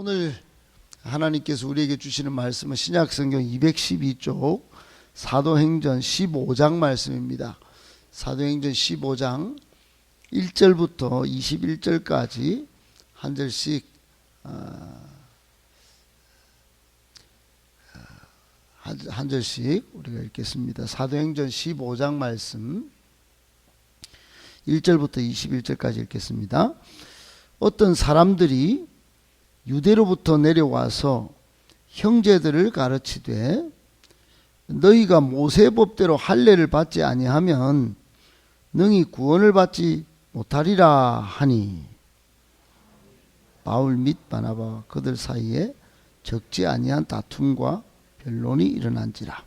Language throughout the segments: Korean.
오늘 하나님께서 우리에게 주시는 말씀은 신약성경 212쪽 사도행전 15장 말씀입니다. 사도행전 15장 1절부터 21절까지 한 절씩 한 절씩 우리가 읽겠습니다. 사도행전 15장 말씀 1절부터 21절까지 읽겠습니다. 어떤 사람들이 유대로부터 내려와서 형제들을 가르치되 너희가 모세법대로 할례를 받지 아니하면 능히 구원을 받지 못하리라 하니 바울 및 바나바와 그들 사이에 적지 아니한 다툼과 변론이 일어난지라.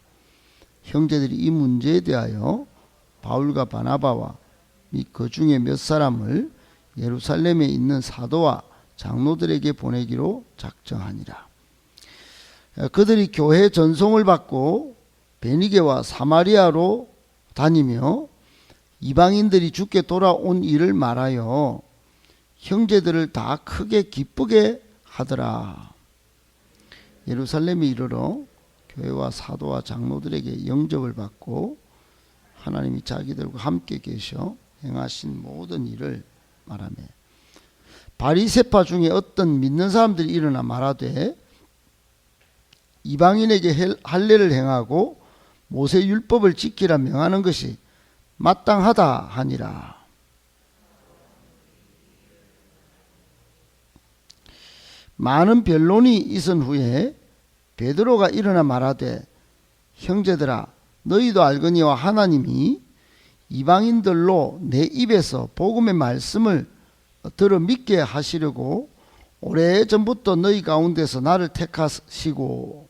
형제들이 이 문제에 대하여 바울과 바나바와 및 그 중에 몇 사람을 예루살렘에 있는 사도와 장로들에게 보내기로 작정하니라. 그들이 교회 전송을 받고 베니게와 사마리아로 다니며 이방인들이 주께 돌아온 일을 말하여 형제들을 다 크게 기쁘게 하더라. 예루살렘에 이르러 교회와 사도와 장로들에게 영접을 받고 하나님이 자기들과 함께 계셔 행하신 모든 일을 말하며 바리새파 중에 어떤 믿는 사람들이 일어나 말하되 이방인에게 할례를 행하고 모세 율법을 지키라 명하는 것이 마땅하다 하니라. 많은 변론이 있은 후에 베드로가 일어나 말하되 형제들아 너희도 알거니와 하나님이 이방인들로 내 입에서 복음의 말씀을 들어 믿게 하시려고 오래전부터 너희 가운데서 나를 택하시고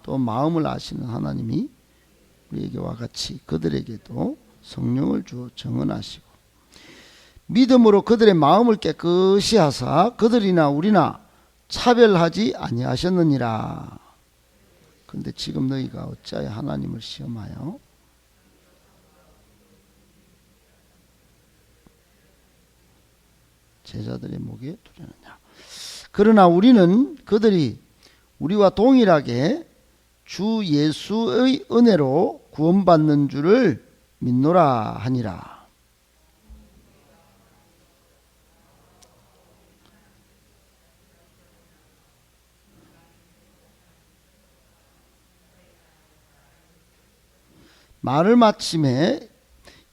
또 마음을 아시는 하나님이 우리에게와 같이 그들에게도 성령을 주어 정언하시고 믿음으로 그들의 마음을 깨끗이 하사 그들이나 우리나 차별하지 아니하셨느니라. 그런데 지금 너희가 어찌하여 하나님을 시험하여 제자들의 목에 두려느냐. 그러나 우리는 그들이 우리와 동일하게 주 예수의 은혜로 구원받는 줄을 믿노라 하니라. 말을 마침에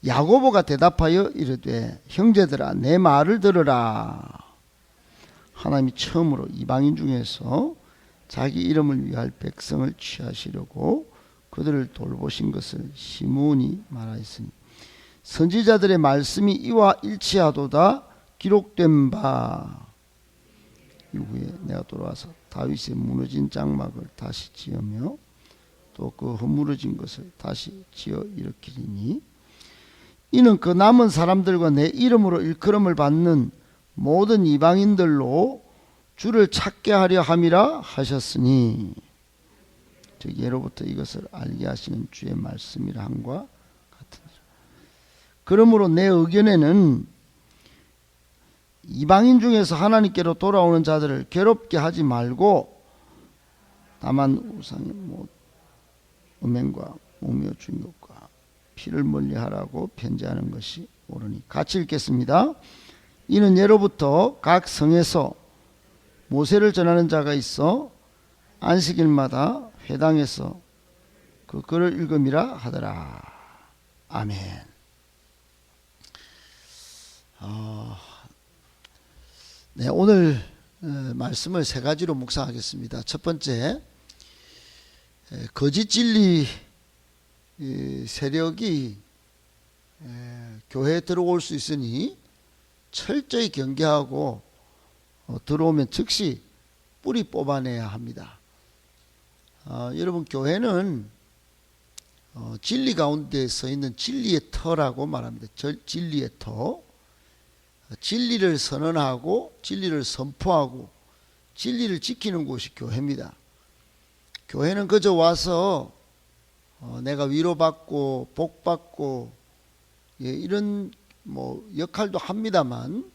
야고보가 대답하여 이르되 형제들아 내 말을 들으라. 하나님이 처음으로 이방인 중에서 자기 이름을 위할 백성을 취하시려고 그들을 돌보신 것을 시므온이 말하였으니 선지자들의 말씀이 이와 일치하도다 기록된 바 이후에 내가 돌아와서 다윗의 무너진 장막을 다시 지으며 또 그 허물어진 것을 다시 지어 일으키리니 이는 그 남은 사람들과 내 이름으로 일컬음을 받는 모든 이방인들로 주를 찾게 하려 함이라 하셨으니 즉 예로부터 이것을 알게 하시는 주의 말씀이라 함과 같으니라. 그러므로 내 의견에는 이방인 중에서 하나님께로 돌아오는 자들을 괴롭게 하지 말고 다만 우상의 음행과 우며 중욕과 피를 멀리하라고 편지하는 것이 옳으니. 같이 읽겠습니다. 이는 예로부터 각 성에서 모세를 전하는 자가 있어 안식일마다 회당에서 그 글을 읽음이라 하더라. 아멘. 네, 오늘 말씀을 세 가지로 묵상하겠습니다. 첫 번째, 거짓 진리 세력이 교회에 들어올 수 있으니 철저히 경계하고 들어오면 즉시 뿌리 뽑아내야 합니다. 여러분 교회는 진리 가운데 서 있는 진리의 터라고 말합니다. 진리의 터. 진리를 선언하고 진리를 선포하고 진리를 지키는 곳이 교회입니다. 교회는 그저 와서 내가 위로받고 복받고 이런 역할도 합니다만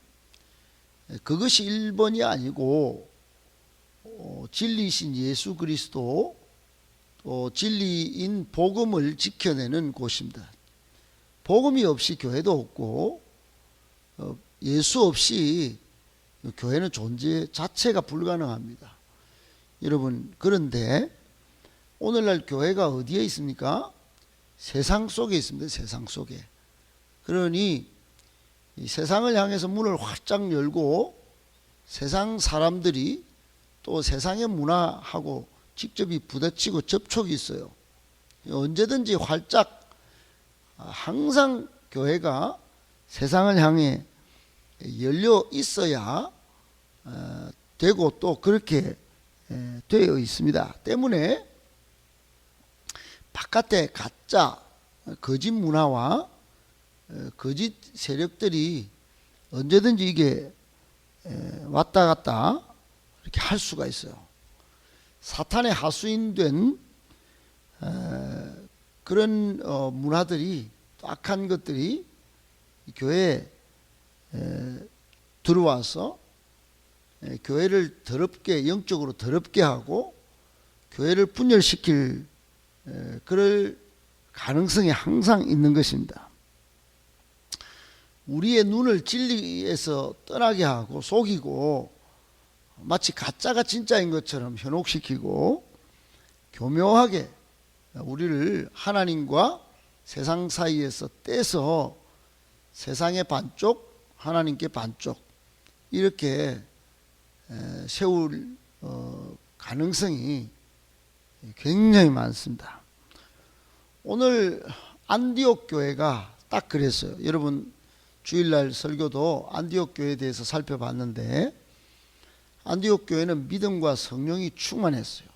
그것이 1번이 아니고 진리이신 예수 그리스도 또 진리인 복음을 지켜내는 곳입니다. 복음이 없이 교회도 없고 예수 없이 교회는 존재 자체가 불가능합니다. 여러분, 그런데 오늘날 교회가 어디에 있습니까? 세상 속에 있습니다. 세상 속에. 그러니 이 세상을 향해서 문을 활짝 열고 세상 사람들이 또 세상의 문화하고 직접 부딪히고 접촉이 있어요. 언제든지 활짝 항상 교회가 세상을 향해 열려 있어야 되고 또 그렇게 되어 있습니다. 때문에 바깥에 가짜 거짓 문화와 거짓 세력들이 언제든지 이게 왔다 갔다 이렇게 할 수가 있어요. 사탄의 하수인된 그런 문화들이 악한 것들이 교회에 들어와서 교회를 더럽게 영적으로 더럽게 하고 교회를 분열시킬 그럴 가능성이 항상 있는 것입니다. 우리의 눈을 진리에서 떠나게 하고 속이고 마치 가짜가 진짜인 것처럼 현혹시키고 교묘하게 우리를 하나님과 세상 사이에서 떼서 세상의 반쪽 하나님께 반쪽 이렇게 세울 가능성이 굉장히 많습니다. 오늘 안디옥 교회가 딱 그랬어요. 여러분 주일날 설교도 안디옥 교회에 대해서 살펴봤는데 안디옥 교회는 믿음과 성령이 충만했어요.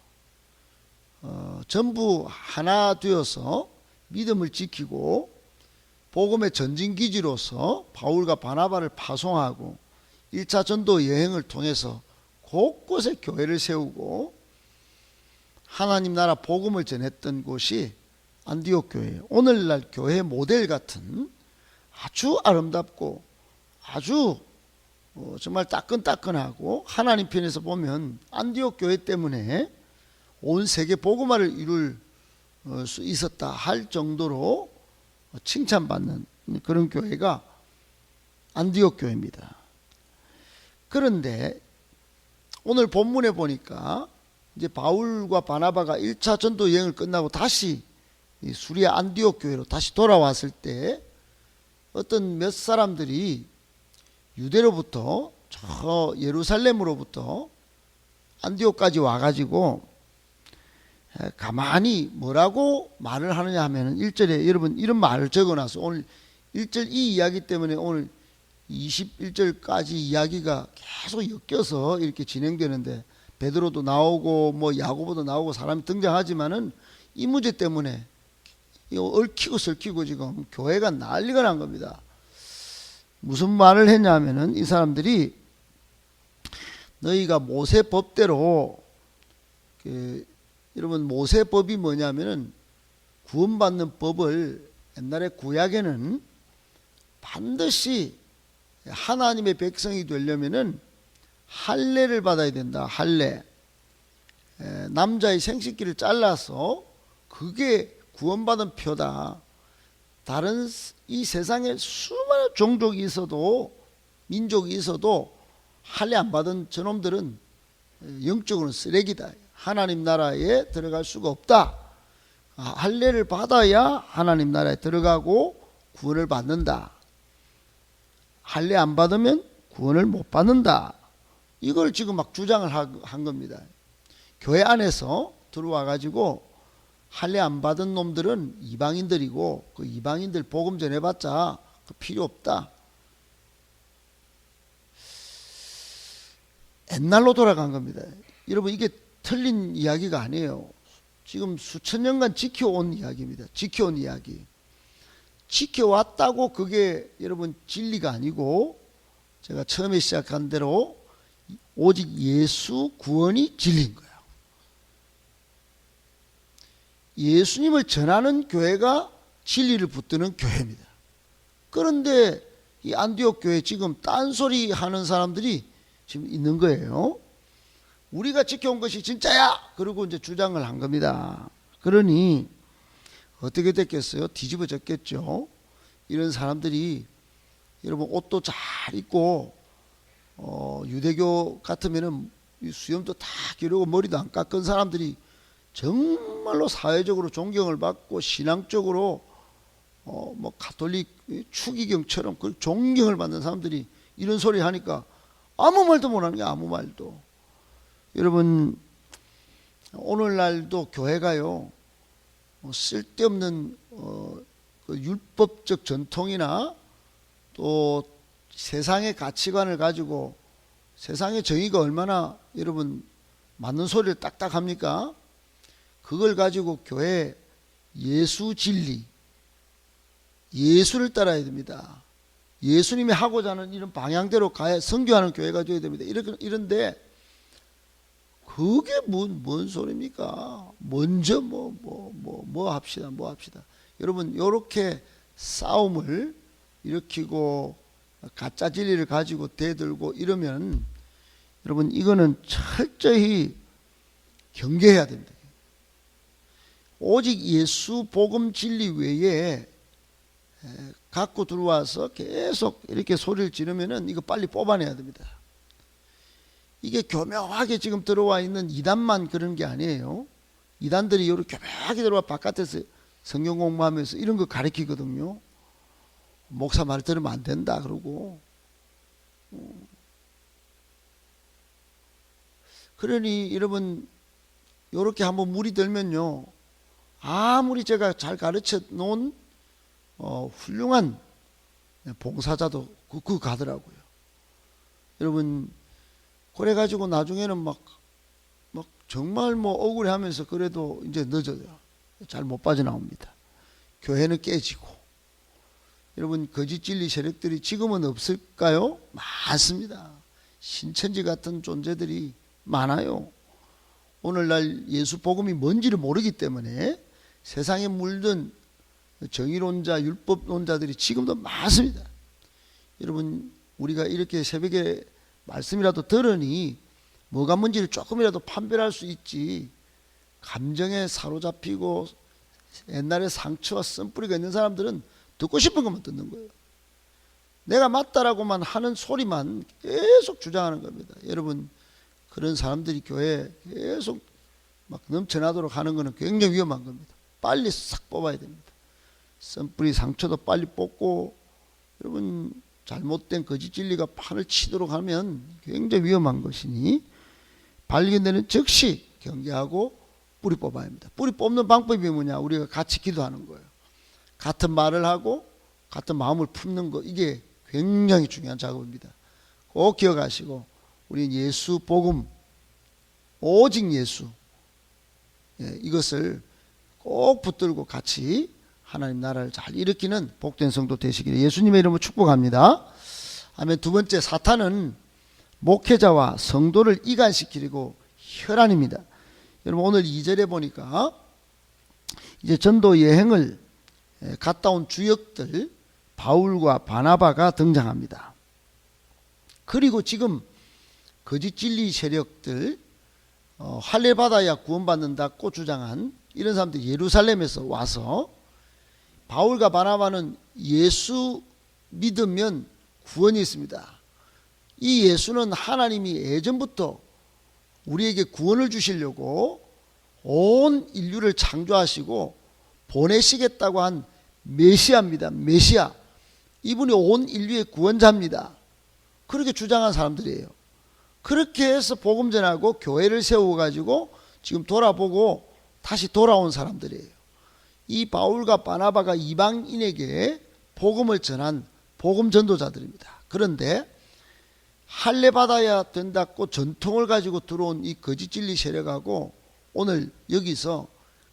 전부 하나 되어서 믿음을 지키고 복음의 전진기지로서 바울과 바나바를 파송하고 1차 전도 여행을 통해서 곳곳에 교회를 세우고 하나님 나라 복음을 전했던 곳이 안디옥 교회예요. 오늘날 교회 모델 같은 아주 아름답고 아주 정말 따끈따끈하고 하나님 편에서 보면 안디옥 교회 때문에 온 세계 복음화를 이룰 수 있었다 할 정도로 칭찬받는 그런 교회가 안디옥 교회입니다. 그런데 오늘 본문에 보니까 이제 바울과 바나바가 1차 전도 여행을 끝나고 다시 수리아 안디옥 교회로 다시 돌아왔을 때 어떤 몇 사람들이 유대로부터 저 예루살렘으로부터 안디옥까지 와가지고 가만히 뭐라고 말을 하느냐 하면은 1절에 여러분 이런 말을 적어놔서 오늘 1절 이 이야기 때문에 오늘 21절까지 이야기가 계속 엮여서 이렇게 진행되는데 베드로도 나오고 뭐 야고보도 나오고 사람이 등장하지만은 이 문제 때문에 얽히고 설키고 지금 교회가 난리가 난 겁니다. 무슨 말을 했냐면은 이 사람들이 너희가 모세 법대로 여러분 모세 법이 뭐냐면은 구원받는 법을 옛날에 구약에는 반드시 하나님의 백성이 되려면은 할례를 받아야 된다. 할례. 남자의 생식기를 잘라서 그게 구원받은 표다. 다른 이 세상에 수많은 종족이 있어도 민족이 있어도 할례 안 받은 저놈들은 영적으로는 쓰레기다. 하나님 나라에 들어갈 수가 없다. 할례를 받아야 하나님 나라에 들어가고 구원을 받는다. 할례 안 받으면 구원을 못 받는다. 이걸 지금 막 주장을 한 겁니다. 교회 안에서 들어와 가지고 할례 안 받은 놈들은 이방인들이고 그 이방인들 복음 전해봤자 필요 없다. 옛날로 돌아간 겁니다. 여러분 이게 틀린 이야기가 아니에요. 지금 수천 년간 지켜온 이야기입니다. 지켜온 이야기. 지켜왔다고 그게 여러분 진리가 아니고 제가 처음에 시작한 대로 오직 예수 구원이 진리인 거예요. 예수님을 전하는 교회가 진리를 붙드는 교회입니다. 그런데 이 안디옥 교회 지금 딴소리 하는 사람들이 지금 있는 거예요. 우리가 지켜온 것이 진짜야. 그리고 이제 주장을 한 겁니다. 그러니 어떻게 됐겠어요? 뒤집어졌겠죠. 이런 사람들이 여러분 옷도 잘 입고 유대교 같으면은 수염도 다 기르고 머리도 안 깎은 사람들이 정말로 사회적으로 존경을 받고 신앙적으로 뭐 가톨릭 추기경처럼 그 존경을 받는 사람들이 이런 소리 하니까 아무 말도 못하는 게 아무 말도. 여러분 오늘날도 교회가요 쓸데없는 그 율법적 전통이나 또 세상의 가치관을 가지고 세상의 정의가 얼마나 여러분 맞는 소리를 딱딱 합니까? 그걸 가지고 교회 예수 진리 예수를 따라야 됩니다. 예수님이 하고자 하는 이런 방향대로 가야 선교하는 교회가 되어야 됩니다. 이런데 그게 뭔 소리입니까? 먼저 뭐 합시다. 여러분 이렇게 싸움을 일으키고 가짜 진리를 가지고 대들고 이러면 여러분 이거는 철저히 경계해야 됩니다. 오직 예수 복음 진리 외에 갖고 들어와서 계속 이렇게 소리를 지르면은 이거 빨리 뽑아내야 됩니다. 이게 교묘하게 지금 들어와 있는 이단만 그런 게 아니에요. 이단들이 이렇게 교묘하게 들어와 바깥에서 성경 공부하면서 이런 거 가르치거든요. 목사 말 들으면 안 된다 그러고. 그러니 여러분 이렇게 한번 물이 들면요 아무리 제가 잘 가르쳐 놓은 훌륭한 봉사자도 그 가더라고요. 여러분 그래가지고 나중에는 막 정말 뭐 억울해하면서 그래도 이제 늦어요. 잘 못 빠져나옵니다. 교회는 깨지고. 여러분 거짓 진리 세력들이 지금은 없을까요? 많습니다. 신천지 같은 존재들이 많아요. 오늘날 예수 복음이 뭔지를 모르기 때문에 세상에 물든 정의론자 율법론자들이 지금도 많습니다. 여러분 우리가 이렇게 새벽에 말씀이라도 들으니 뭐가 뭔지를 조금이라도 판별할 수 있지, 감정에 사로잡히고 옛날에 상처와 쓴뿌리가 있는 사람들은 듣고 싶은 것만 듣는 거예요. 내가 맞다라고만 하는 소리만 계속 주장하는 겁니다. 여러분 그런 사람들이 교회에 계속 막 넘쳐나도록 하는 것은 굉장히 위험한 겁니다. 빨리 싹 뽑아야 됩니다. 쓴뿌리 상처도 빨리 뽑고, 여러분 잘못된 거짓 진리가 판을 치도록 하면 굉장히 위험한 것이니 발견되는 즉시 경계하고 뿌리 뽑아야 합니다. 뿌리 뽑는 방법이 뭐냐? 우리가 같이 기도하는 거예요. 같은 말을 하고 같은 마음을 품는 거, 이게 굉장히 중요한 작업입니다. 꼭 기억하시고 우리는 예수 복음, 오직 예수, 이것을 꼭 붙들고 같이 하나님 나라를 잘 일으키는 복된 성도 되시기를 예수님의 이름으로 축복합니다. 아멘. 두 번째, 사탄은 목회자와 성도를 이간시키려고 혈안입니다. 여러분 오늘 2절에 보니까 이제 전도 여행을 갔다 온 주역들 바울과 바나바가 등장합니다. 그리고 지금 거짓 진리 세력들 할례 받아야 구원받는다고 주장한 이런 사람들이 예루살렘에서 와서 바울과 바나바는 예수 믿으면 구원이 있습니다. 이 예수는 하나님이 예전부터 우리에게 구원을 주시려고 온 인류를 창조하시고 보내시겠다고 한 메시아입니다. 메시아. 이분이 온 인류의 구원자입니다. 그렇게 주장한 사람들이에요. 그렇게 해서 복음 전하고 교회를 세워가지고 지금 돌아보고 다시 돌아온 사람들이에요. 이 바울과 바나바가 이방인에게 복음을 전한 복음 전도자들입니다. 그런데 할례 받아야 된다고 전통을 가지고 들어온 이 거짓 진리 세력하고 오늘 여기서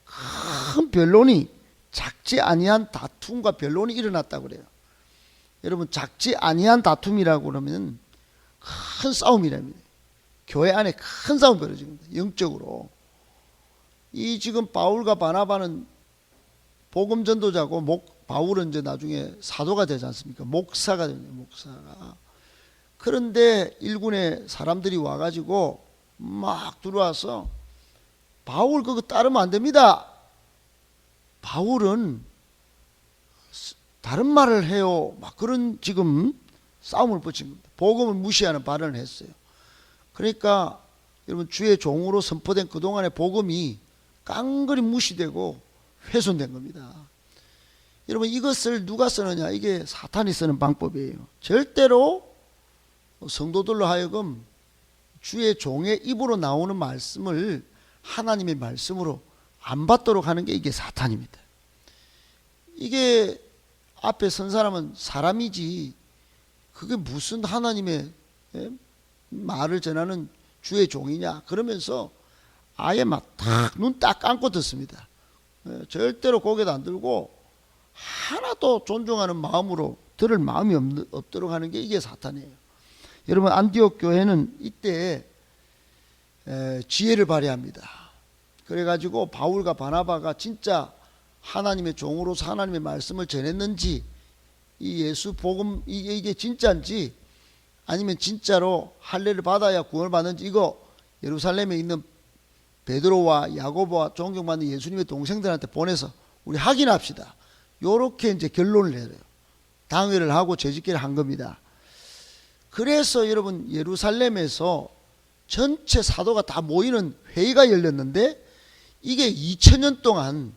큰 변론이, 작지 아니한 다툼과 변론이 일어났다고 그래요. 여러분 작지 아니한 다툼이라고 그러면 큰 싸움이랍니다. 교회 안에 큰 싸움이 벌어집니다. 영적으로. 이 지금 바울과 바나바는 복음 전도자고 바울은 이제 나중에 사도가 되지 않습니까? 목사가 됩니다. 목사가. 그런데 일군의 사람들이 와가지고 막 들어와서 바울 그거 따르면 안 됩니다. 바울은 다른 말을 해요. 막 그런 지금 싸움을 붙인 겁니다. 복음을 무시하는 발언을 했어요. 그러니까 여러분 주의 종으로 선포된 그동안의 복음이 깡그리 무시되고 훼손된 겁니다. 여러분 이것을 누가 쓰느냐? 이게 사탄이 쓰는 방법이에요. 절대로 성도들로 하여금 주의 종의 입으로 나오는 말씀을 하나님의 말씀으로 안 받도록 하는 게 이게 사탄입니다. 이게 앞에 선 사람은 사람이지 그게 무슨 하나님의 말을 전하는 주의 종이냐 그러면서 아예 막 눈 딱 감고 듣습니다. 절대로 고개도 안 들고 하나도 존중하는 마음으로 들을 마음이 없도록 하는 게 이게 사탄이에요. 여러분 안디옥 교회는 이때 지혜를 발휘합니다. 그래가지고 바울과 바나바가 진짜 하나님의 종으로서 하나님의 말씀을 전했는지 이 예수 복음 이게 진짜인지 아니면 진짜로 할례를 받아야 구원을 받는지 이거 예루살렘에 있는 베드로와 야고보와 존경받는 예수님의 동생들한테 보내서 우리 확인합시다. 요렇게 이제 결론을 내려요. 당회를 하고 재직기를 한 겁니다. 그래서 여러분 예루살렘에서 전체 사도가 다 모이는 회의가 열렸는데 이게 2000년 동안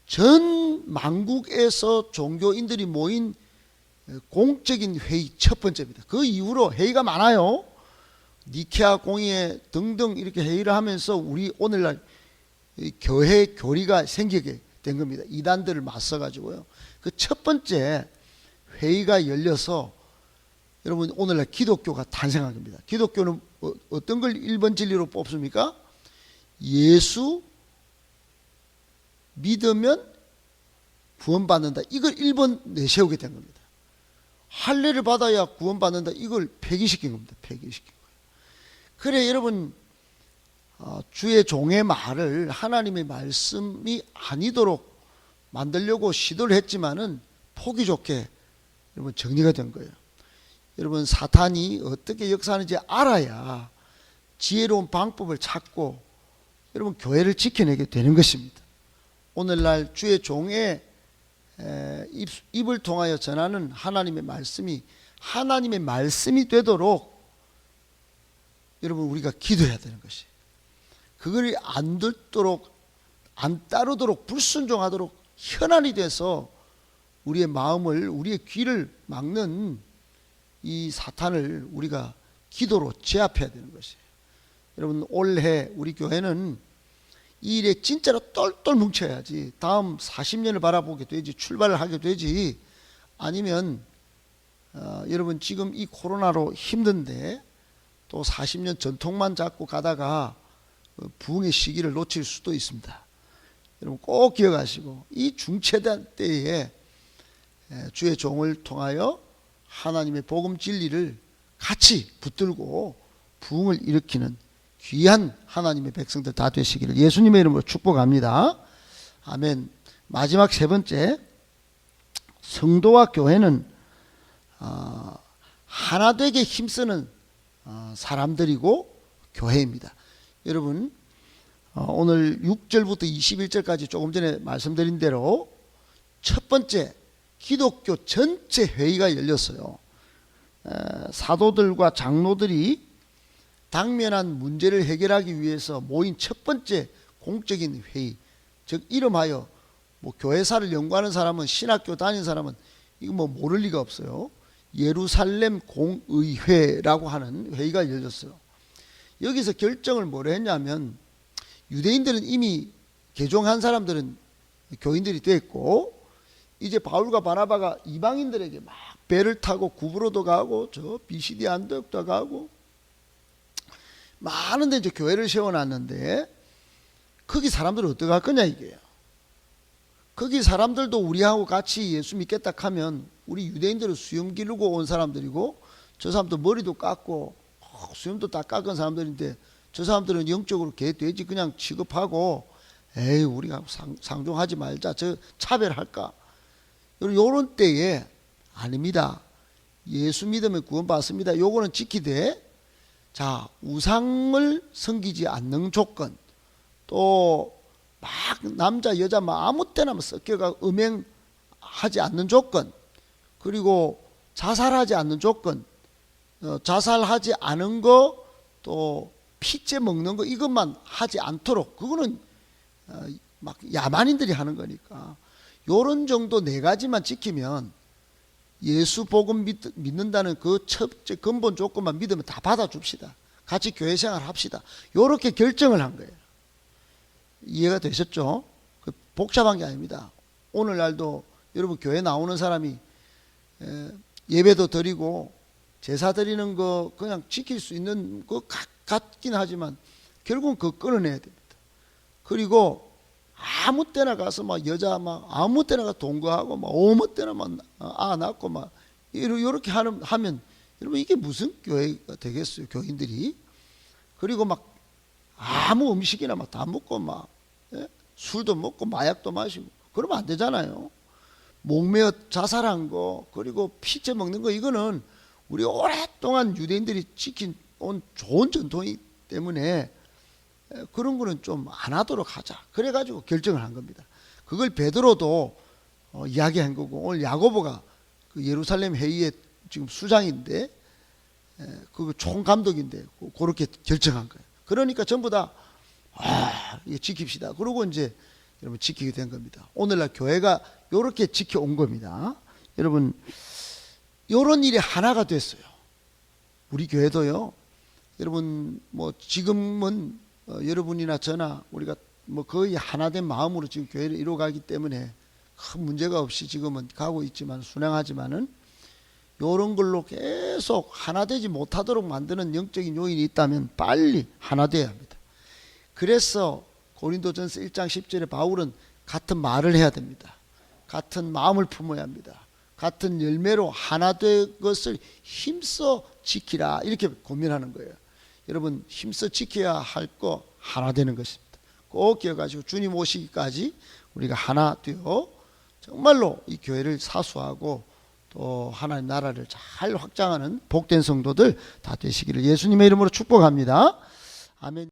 전 만국에서 종교인들이 모인 공적인 회의 첫 번째입니다. 그 이후로 회의가 많아요. 니케아 공의회 등등 이렇게 회의를 하면서 우리 오늘날 교회 교리가 생기게 된 겁니다. 이단들을 맞서 가지고요. 그 첫 번째 회의가 열려서 여러분 오늘날 기독교가 탄생한 겁니다. 기독교는 어떤 걸 1번 진리로 뽑습니까? 예수 믿으면 구원받는다. 이걸 1번 내세우게 된 겁니다. 할례를 받아야 구원받는다. 이걸 폐기시킨 겁니다. 폐기시킨 거예요. 그래 여러분 주의 종의 말을 하나님의 말씀이 아니도록 만들려고 시도를 했지만은 포기 좋게 여러분 정리가 된 거예요. 여러분 사탄이 어떻게 역사하는지 알아야 지혜로운 방법을 찾고 여러분 교회를 지켜내게 되는 것입니다. 오늘날 주의 종의 입을 통하여 전하는 하나님의 말씀이 하나님의 말씀이 되도록 여러분 우리가 기도해야 되는 것이 그걸 안 듣도록 안 따르도록 불순종하도록 현안이 돼서 우리의 마음을 우리의 귀를 막는 이 사탄을 우리가 기도로 제압해야 되는 것이에요. 여러분 올해 우리 교회는 이 일에 진짜로 똘똘 뭉쳐야지 다음 40년을 바라보게 되지 출발을 하게 되지 아니면 여러분 지금 이 코로나로 힘든데 또 40년 전통만 잡고 가다가 부흥의 시기를 놓칠 수도 있습니다. 여러분 꼭 기억하시고 이 중체대 때에 주의 종을 통하여 하나님의 복음 진리를 같이 붙들고 부흥을 일으키는 귀한 하나님의 백성들 다 되시기를 예수님의 이름으로 축복합니다. 아멘. 마지막 세 번째 성도와 교회는 하나 되게 힘쓰는 사람들이고 교회입니다. 여러분 오늘 6절부터 21절까지 조금 전에 말씀드린 대로 첫 번째 기독교 전체 회의가 열렸어요. 사도들과 장로들이 당면한 문제를 해결하기 위해서 모인 첫 번째 공적인 회의, 즉 이름하여 뭐 교회사를 연구하는 사람은 신학교 다닌 사람은 이거 뭐 모를 리가 없어요. 예루살렘 공의회라고 하는 회의가 열렸어요. 여기서 결정을 뭐로 했냐면 유대인들은 이미 개종한 사람들은 교인들이 됐고 이제 바울과 바나바가 이방인들에게 막 배를 타고 구브로도 가고 저 비시디 안디옥도 가고 많은 데 이제 교회를 세워놨는데 거기 사람들은 어떻게 할 거냐 이게요. 거기 사람들도 우리하고 같이 예수 믿겠다 하면 우리 유대인들은 수염 기르고 온 사람들이고 저 사람도 머리도 깎고 수염도 다 깎은 사람들인데 저 사람들은 영적으로 개 돼지 그냥 취급하고 에이 우리가 상종하지 말자 저 차별할까 요런 때에 아닙니다. 예수 믿으면 구원받습니다. 요거는 지키되 자, 우상을 섬기지 않는 조건, 또 막 남자 여자 막 아무 때나 막 섞여가 음행하지 않는 조건, 그리고 자살하지 않는 조건, 자살하지 않은 거, 또 피째 먹는 거, 이것만 하지 않도록, 그거는 막 야만인들이 하는 거니까 요런 정도 네 가지만 지키면 예수 복음 믿는다는 그 첫째 근본 조건만 믿으면 다 받아줍시다. 같이 교회 생활 합시다. 요렇게 결정을 한 거예요. 이해가 되셨죠? 복잡한 게 아닙니다. 오늘날도 여러분 교회 나오는 사람이 예배도 드리고 제사 드리는 거 그냥 지킬 수 있는 거 같긴 하지만 결국은 그거 끊어내야 됩니다. 그리고 아무 때나 가서 막 여자 막 아무 때나 가서 동거하고 막 아무 때나 막 낳고 막 이렇게 하면 여러분 이게 무슨 교회가 되겠어요, 교인들이? 그리고 막 아무 음식이나 막 다 먹고 막 술도 먹고 마약도 마시고 그러면 안 되잖아요. 목매어 자살한 거, 그리고 피째 먹는 거, 이거는 우리 오랫동안 유대인들이 지킨 온 좋은 전통이기 때문에 그런 거는 좀 안 하도록 하자. 그래가지고 결정을 한 겁니다. 그걸 베드로도 이야기한 거고, 오늘 야고보가 그 예루살렘 회의의 지금 수장인데, 그 총감독인데 그렇게 결정한 거예요. 그러니까 전부 다 이거 지킵시다. 그러고 이제 여러분 지키게 된 겁니다. 오늘날 교회가 이렇게 지켜온 겁니다. 여러분 이런 일이 하나가 됐어요. 우리 교회도요. 여러분 뭐 지금은 여러분이나 저나 우리가 뭐 거의 하나된 마음으로 지금 교회를 이루어가기 때문에 큰 문제가 없이 지금은 가고 있지만 순행하지만은 이런 걸로 계속 하나 되지 못하도록 만드는 영적인 요인이 있다면 빨리 하나 되어야 합니다. 그래서 고린도전서 1장 10절에 바울은 같은 말을 해야 됩니다. 같은 마음을 품어야 합니다. 같은 열매로 하나 될 것을 힘써 지키라, 이렇게 고민하는 거예요. 여러분 힘써 지켜야 할 거 하나 되는 것입니다. 꼭 기억하시고 주님 오시기까지 우리가 하나 되어 정말로 이 교회를 사수하고 또 하나님 나라를 잘 확장하는 복된 성도들 다 되시기를 예수님의 이름으로 축복합니다. 아멘.